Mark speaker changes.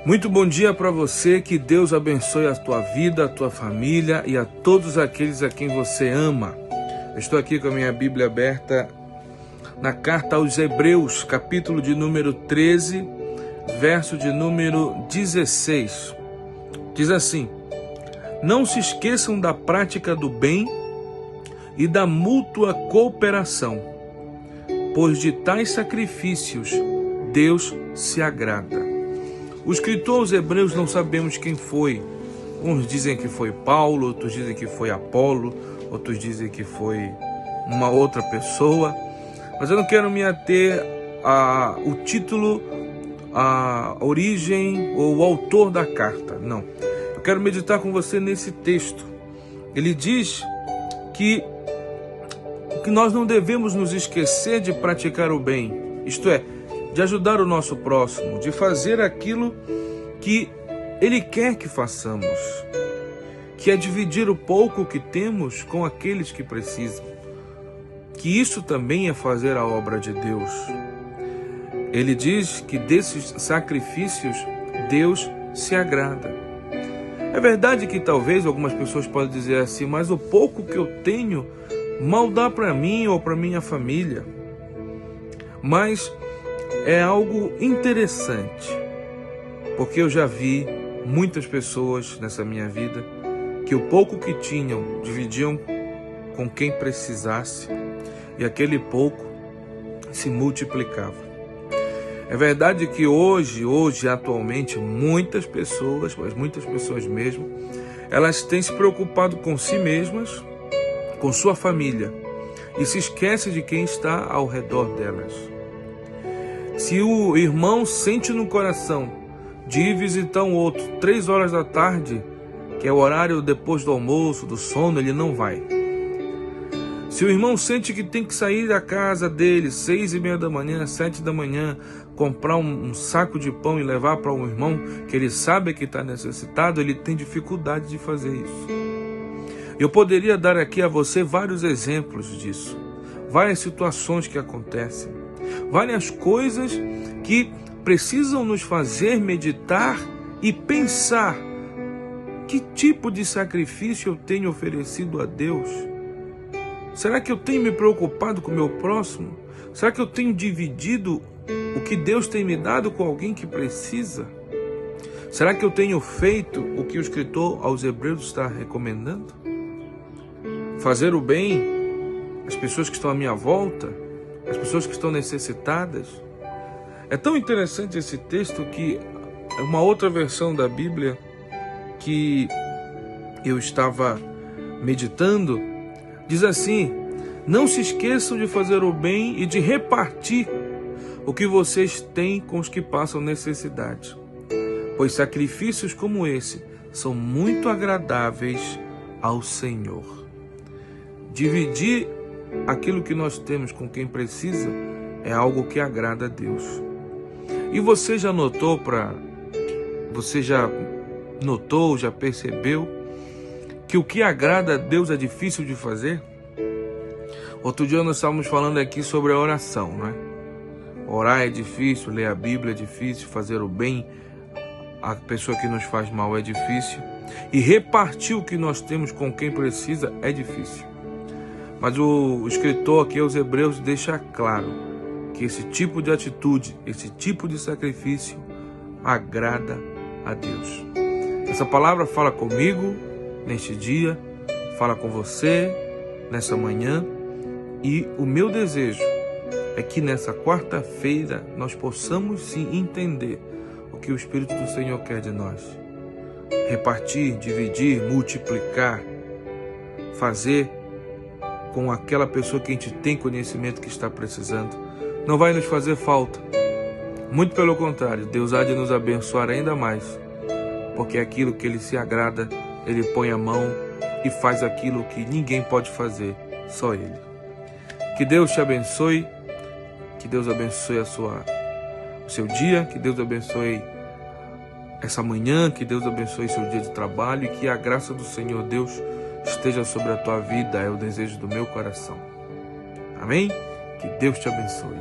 Speaker 1: Muito bom dia para você, que Deus abençoe a tua vida, a tua família e a todos aqueles a quem você ama. Eu estou aqui com a minha Bíblia aberta na carta aos Hebreus, capítulo de número 13, verso de número 16. Diz assim: não se esqueçam da prática do bem e da mútua cooperação, pois de tais sacrifícios Deus se agrada. O escritor aos Hebreus não sabemos quem foi. Uns dizem que foi Paulo, outros dizem que foi Apolo, outros dizem que foi uma outra pessoa. Mas eu não quero me ater ao título, a origem ou o autor da carta. Não. Eu quero meditar com você nesse texto. Ele diz que nós não devemos nos esquecer de praticar o bem. Isto é, de ajudar o nosso próximo, de fazer aquilo que Ele quer que façamos, que é dividir o pouco que temos com aqueles que precisam, que isso também é fazer a obra de Deus. Ele diz que desses sacrifícios Deus se agrada. É verdade que talvez algumas pessoas podem dizer assim, mas o pouco que eu tenho mal dá para mim ou para minha família. Mas é algo interessante, porque eu já vi muitas pessoas nessa minha vida que o pouco que tinham dividiam com quem precisasse e aquele pouco se multiplicava. É verdade que hoje, atualmente, muitas pessoas, mas muitas pessoas mesmo, elas têm se preocupado com si mesmas, com sua família, e se esquecem de quem está ao redor delas. Se o irmão sente no coração de ir visitar um outro 3 horas da tarde, que é o horário depois do almoço, do sono, ele não vai. Se o irmão sente que tem que sair da casa dele 6:30 da manhã, 7 da manhã, comprar um saco de pão e levar para um irmão que ele sabe que está necessitado, ele tem dificuldade de fazer isso. Eu poderia dar aqui a você vários exemplos disso, várias situações que acontecem, várias coisas que precisam nos fazer meditar e pensar: que tipo de sacrifício eu tenho oferecido a Deus? Será que eu tenho me preocupado com o meu próximo? Será que eu tenho dividido o que Deus tem me dado com alguém que precisa? Será que eu tenho feito o que o escritor aos Hebreus está recomendando? Fazer o bem às pessoas que estão à minha volta, as pessoas que estão necessitadas. É tão interessante esse texto que uma outra versão da Bíblia que eu estava meditando diz assim: não se esqueçam de fazer o bem e de repartir o que vocês têm com os que passam necessidade, pois sacrifícios como esse são muito agradáveis ao Senhor. Dividir aquilo que nós temos com quem precisa é algo que agrada a Deus. E você já já percebeu que o que agrada a Deus é difícil de fazer? Outro dia nós estávamos falando aqui sobre a oração, não é? Orar é difícil, ler a Bíblia é difícil, fazer o bem à pessoa que nos faz mal é difícil, e repartir o que nós temos com quem precisa é difícil. Mas o escritor aqui aos Hebreus deixa claro que esse tipo de atitude, esse tipo de sacrifício agrada a Deus. Essa palavra fala comigo neste dia, fala com você nessa manhã, e o meu desejo é que nessa quarta-feira nós possamos sim entender o que o Espírito do Senhor quer de nós. Repartir, dividir, multiplicar, fazer com aquela pessoa que a gente tem conhecimento que está precisando. Não vai nos fazer falta. Muito pelo contrário, Deus há de nos abençoar ainda mais, porque aquilo que Ele se agrada, Ele põe a mão e faz aquilo que ninguém pode fazer, só Ele. Que Deus te abençoe, que Deus abençoe o seu dia, que Deus abençoe essa manhã, que Deus abençoe seu dia de trabalho e que a graça do Senhor Deus esteja sobre a tua vida, é o desejo do meu coração. Amém? Que Deus te abençoe.